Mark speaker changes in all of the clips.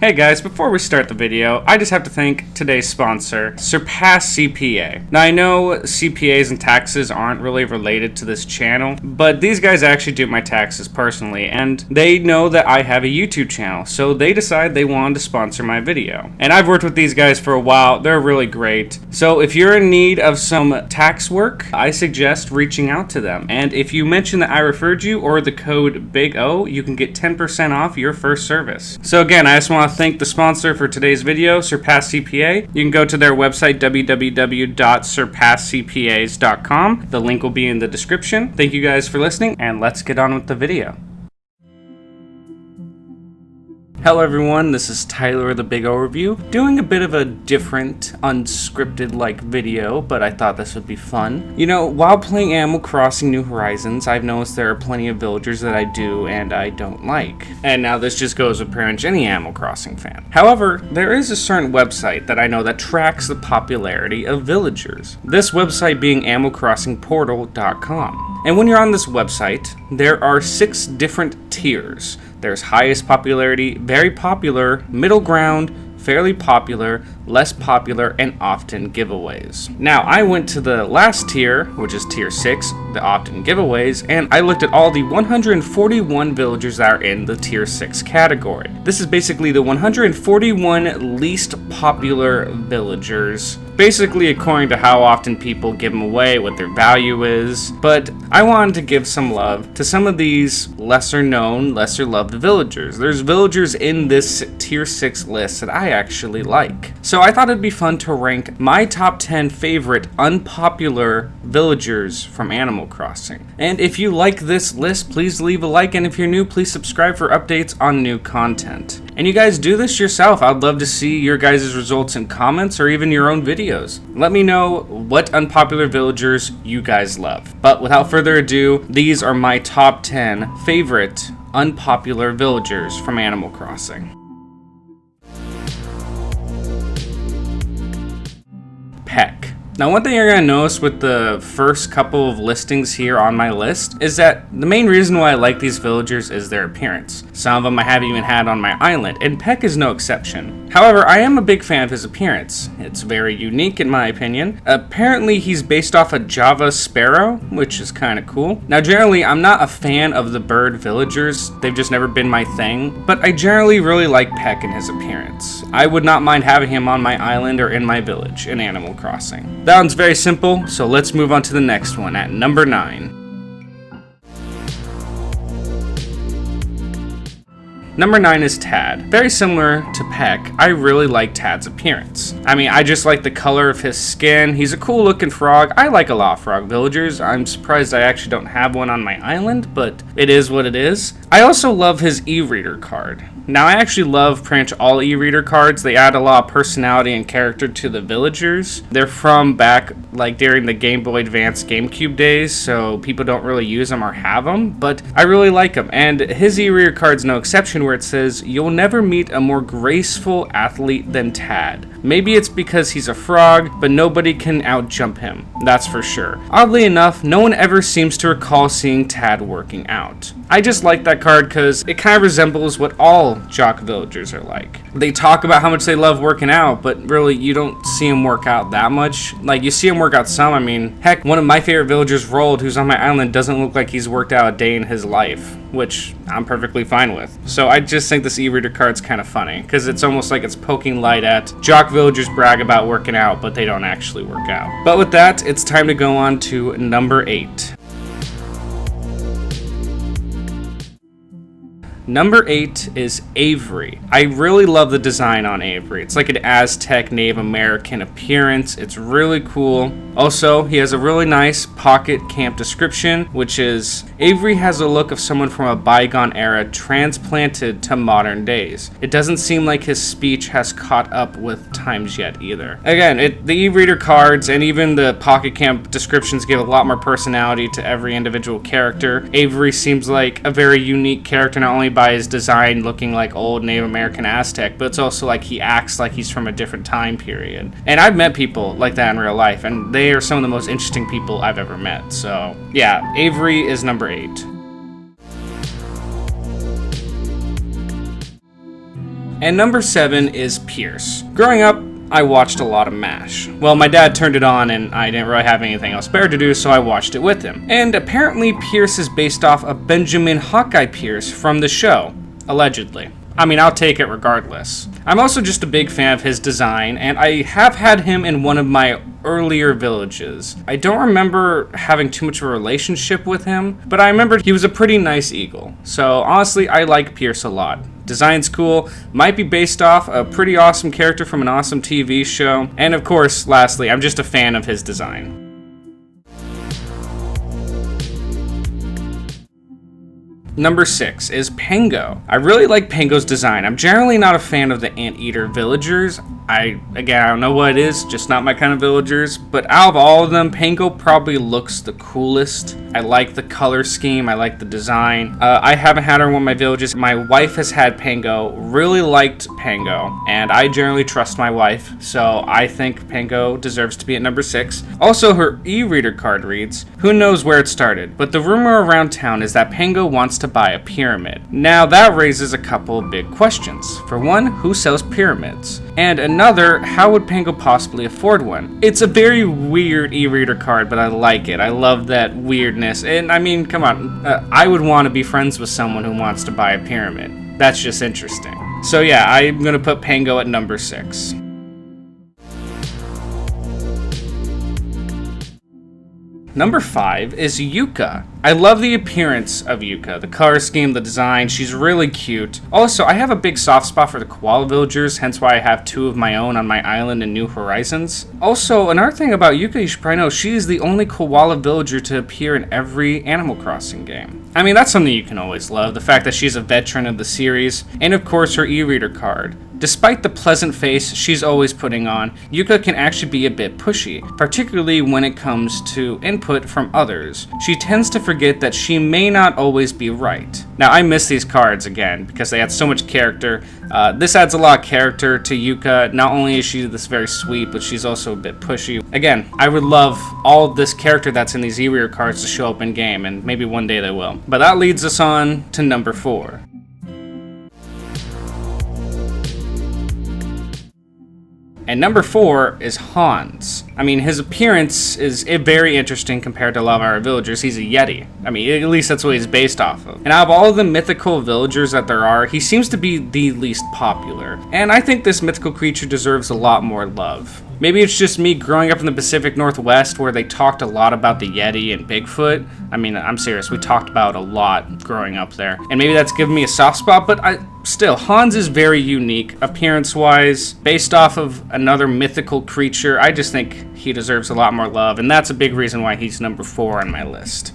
Speaker 1: Hey guys, before we start the video, I just have to thank today's sponsor, Surpass CPA. Now I know CPAs and taxes aren't really related to this channel, but these guys actually do my taxes personally, and they know that I have a YouTube channel, so they decided they wanted to sponsor my video. And I've worked with these guys for a while, they're really great. So if you're in need of some tax work, I suggest reaching out to them. And if you mention that I referred you or the code BIG-O, you can get 10% off your first service. So again, I just want to thank the sponsor for today's video, Surpass CPA. You can go to their website, www.surpasscpas.com. The link will be in the description. Thank you guys for listening, and let's get on with the video. Hello everyone, this is Tyler of the Big O Review, doing a bit of a different, unscripted-like video, but I thought this would be fun. You know, while playing Animal Crossing New Horizons, I've noticed there are plenty of villagers that I do and I don't like. And now this just goes with pretty much any Animal Crossing fan. However, there is a certain website that I know that tracks the popularity of villagers. This website being AnimalCrossingPortal.com. And when you're on this website, there are 6 different tiers. There's highest popularity, very popular, middle ground, fairly popular, less popular, and often giveaways. Now, I went to the last tier, which is tier 6, the often giveaways, and I looked at all the 141 villagers that are in the tier 6 category. This is basically the 141 least popular villagers, basically according to how often people give them away, what their value is. But I wanted to give some love to some of these lesser known, lesser loved villagers. There's villagers in this tier 6 list that I actually like. So I thought it'd be fun to rank my top 10 favorite unpopular villagers from Animal Crossing. And if you like this list, please leave a like, and if you're new, please subscribe for updates on new content. And you guys do this yourself. I'd love to see your guys' results in comments or even your own videos. Let me know what unpopular villagers you guys love. But without further ado, these are my top 10 favorite unpopular villagers from Animal Crossing. Peck. Now, one thing you're going to notice with the first couple of listings here on my list is that the main reason why I like these villagers is their appearance. Some of them I haven't even had on my island, and Peck is no exception. However, I am a big fan of his appearance. It's very unique in my opinion. Apparently, he's based off a Java sparrow, which is kind of cool. Now, generally, I'm not a fan of the bird villagers. They've just never been my thing, but I generally really like Peck and his appearance. I would not mind having him on my island or in my village in Animal Crossing. That one's very simple, so let's move on to the next one at number 9. Number 9 is Tad. Very similar to Peck, I really like Tad's appearance. I mean, I just like the color of his skin. He's a cool looking frog. I like a lot of frog villagers. I'm surprised I actually don't have one on my island, but it is what it is. I also love his e-reader card. Now, I actually love pretty much all e-reader cards. They add a lot of personality and character to the villagers. They're from back, like, during the Game Boy Advance GameCube days, so people don't really use them or have them, but I really like them. And his e-reader card's no exception, where it says, "You'll never meet a more graceful athlete than Tad. Maybe it's because he's a frog, but nobody can outjump him. That's for sure." Oddly enough, no one ever seems to recall seeing Tad working out. I just like that card because it kind of resembles what all jock villagers are like. They talk about how much they love working out, but really you don't see them work out that much. Like, you see them work out some. I mean, heck, one of my favorite villagers, Rold, who's on my island, doesn't look like he's worked out a day in his life, which I'm perfectly fine with. So I just think this e-reader card's kind of funny because it's almost like it's poking light at jock villagers brag about working out, but they don't actually work out. But with that, it's time to go on to number 8. Number 8 is Avery. I really love the design on Avery. It's like an Aztec Native American appearance. It's really cool. Also, he has a really nice pocket camp description, which is, Avery has a look of someone from a bygone era transplanted to modern days. It doesn't seem like his speech has caught up with times yet either. Again, the e-reader cards and even the pocket camp descriptions give a lot more personality to every individual character. Avery seems like a very unique character, not only by his design looking like old Native American Aztec, but it's also like he acts like he's from a different time period. And I've met people like that in real life, and they are some of the most interesting people I've ever met. So yeah, Avery is number 8. And number 7 is Pierce. Growing up, I watched a lot of MASH. Well, my dad turned it on and I didn't really have anything else better to do, so I watched it with him. And apparently Pierce is based off of Benjamin Hawkeye Pierce from the show, allegedly. I mean, I'll take it regardless. I'm also just a big fan of his design, and I have had him in one of my earlier villages. I don't remember having too much of a relationship with him, but I remember he was a pretty nice eagle. So honestly, I like Pierce a lot. Design's cool, might be based off a pretty awesome character from an awesome TV show, and of course, lastly, I'm just a fan of his design. Number 6 is Pango. I really like Pango's design. I'm generally not a fan of the anteater villagers. I don't know what it is, just not my kind of villagers, but out of all of them, Pango probably looks the coolest. I like the color scheme, I like the design. I haven't had her in one of my villages. My wife has had Pango, really liked Pango, and I generally trust my wife, so I think Pango deserves to be at number 6. Also, her e-reader card reads, "Who knows where it started, but the rumor around town is that Pango wants to buy a pyramid." Now that raises a couple of big questions. For one, who sells pyramids? And another, how would Pango possibly afford one? It's a very weird e-reader card, but I like it. I love that weirdness. And I mean, come on, I would want to be friends with someone who wants to buy a pyramid. That's just interesting. So yeah, I'm gonna put Pango at number 6. Number 5 is Yuka. I love the appearance of Yuka, the color scheme, the design, she's really cute. Also, I have a big soft spot for the koala villagers, hence why I have 2 of my own on my island in New Horizons. Also, another thing about Yuka you should probably know, she is the only koala villager to appear in every Animal Crossing game. I mean, that's something you can always love, the fact that she's a veteran of the series, and of course her e-reader card. Despite the pleasant face she's always putting on, Yuka can actually be a bit pushy, particularly when it comes to input from others. She tends to forget that she may not always be right. Now, I miss these cards again because they had so much character. This adds a lot of character to Yuka. Not only is she this very sweet, but she's also a bit pushy. Again, I would love all of this character that's in these e-reader cards to show up in game, and maybe one day they will. But that leads us on to number 4. And number 4 is Hans. I mean, his appearance is very interesting compared to a lot of our villagers. He's a Yeti. I mean, at least that's what he's based off of. And out of all of the mythical villagers that there are, he seems to be the least popular. And I think this mythical creature deserves a lot more love. Maybe it's just me growing up in the Pacific Northwest where they talked a lot about the Yeti and Bigfoot. I mean, I'm serious, we talked about a lot growing up there. And maybe that's given me a soft spot, but still, Hans is very unique, appearance-wise, based off of another mythical creature. I just think he deserves a lot more love, and that's a big reason why he's number 4 on my list.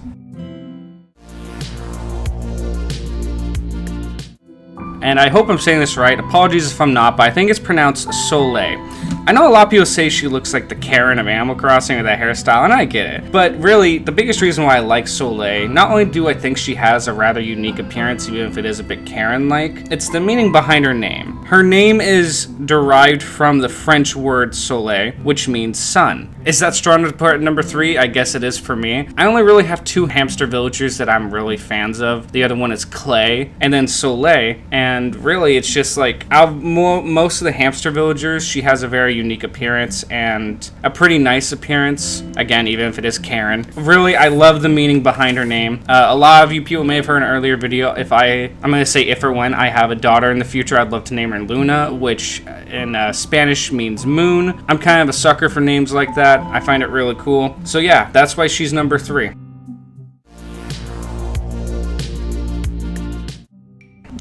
Speaker 1: And I hope I'm saying this right, apologies if I'm not, but I think it's pronounced Soleil. I know a lot of people say she looks like the Karen of Animal Crossing with that hairstyle, and I get it. But really, the biggest reason why I like Soleil, not only do I think she has a rather unique appearance, even if it is a bit Karen-like, it's the meaning behind her name. Her name is derived from the French word soleil, which means sun. Is that strong to put at number 3? I guess it is for me. I only really have 2 hamster villagers that I'm really fans of. The other one is Clay, and then Soleil, and really it's just like, out of most of the hamster villagers, she has a very unique appearance and a pretty nice appearance. Again, even if it is Karen. Really, I love the meaning behind her name. A lot of you people may have heard in an earlier video, I'm going to say if or when I have a daughter in the future, I'd love to name her Luna, which in Spanish means moon. I'm kind of a sucker for names like that. I find it really cool. So yeah, that's why she's number 3.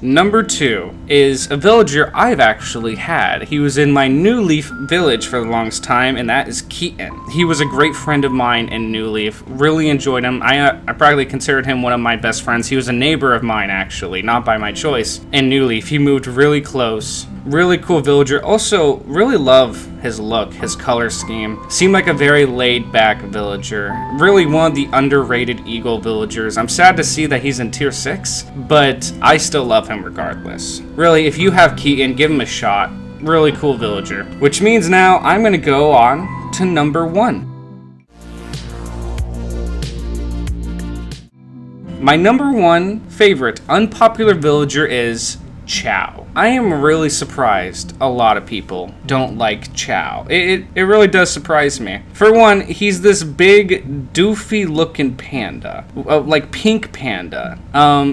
Speaker 1: Number 2 is a villager I've actually had. He was in my New Leaf village for the longest time, and that is Keaton. He was a great friend of mine in New Leaf. Really enjoyed him. I probably considered him one of my best friends. He was a neighbor of mine, actually, not by my choice. In New Leaf, he moved really close. Really cool villager. Also, really love his look, his color scheme. Seemed like a very laid-back villager. Really one of the underrated eagle villagers. I'm sad to see that he's in tier 6, but I still love him regardless. Really, if you have Keaton, give him a shot. Really cool villager. Which means now I'm going to go on to number 1. My number 1 favorite unpopular villager is Chow. I am really surprised a lot of people don't like Chow. It really does surprise me. For one, he's this big, doofy looking panda. Like pink panda.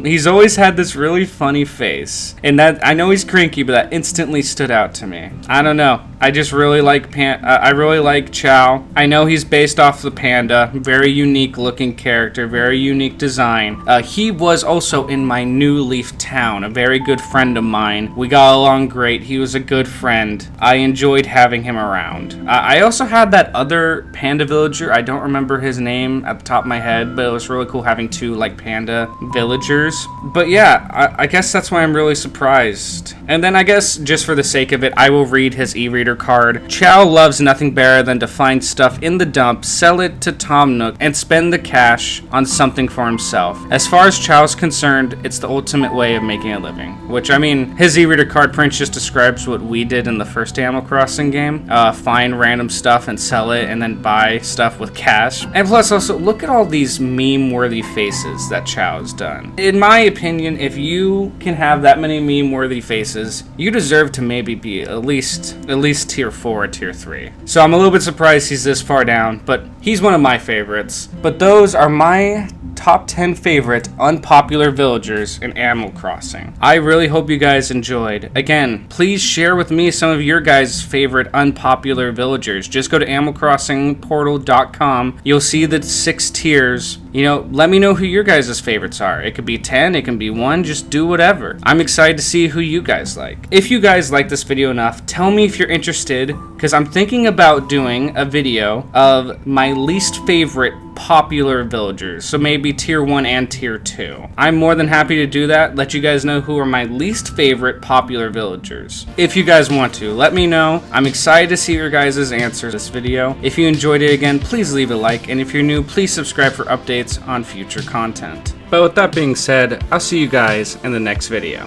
Speaker 1: He's always had this really funny face. And that, I know he's cranky, but that instantly stood out to me. I don't know. I just really like I really like Chow. I know he's based off the panda. Very unique looking character, very unique design. He was also in my New Leaf town, a very good friend of mine. We got along great. He was a good friend. I enjoyed having him around. I also had that other panda villager. I don't remember his name at the top of my head, but it was really cool having two like panda villagers. But yeah, I guess that's why I'm really surprised. And then I guess just for the sake of it, I will read his e-reader card. Chow loves nothing better than to find stuff in the dump, sell it to Tom Nook, and spend the cash on something for himself. As far as Chow's concerned, it's the ultimate way of making a living. Which, I mean, his e-reader card print just describes what we did in the first Animal Crossing game. Find random stuff and sell it, and then buy stuff with cash. And plus, also, look at all these meme-worthy faces that Chow's done. In my opinion, if you can have that many meme-worthy faces, you deserve to maybe be at least tier 4 or tier 3. So I'm a little bit surprised he's this far down, but he's one of my favorites. But those are my top 10 favorite unpopular villagers in Animal Crossing. I really hope you guys enjoyed. Again, please share with me some of your guys' favorite unpopular villagers. Just go to animalcrossingportal.com. You'll see the 6 tiers. You know, let me know who your guys' favorites are. It could be 10, it can be 1, just do whatever. I'm excited to see who you guys like. If you guys like this video enough, tell me if you're interested, because I'm thinking about doing a video of my least favorite popular villagers. So maybe tier 1 and tier 2. I'm more than happy to do that. Let you guys know who are my least favorite popular villagers. If you guys want to, let me know. I'm excited to see your guys' answers to this video. If you enjoyed it again, please leave a like. And if you're new, please subscribe for updates on future content. But with that being said, I'll see you guys in the next video.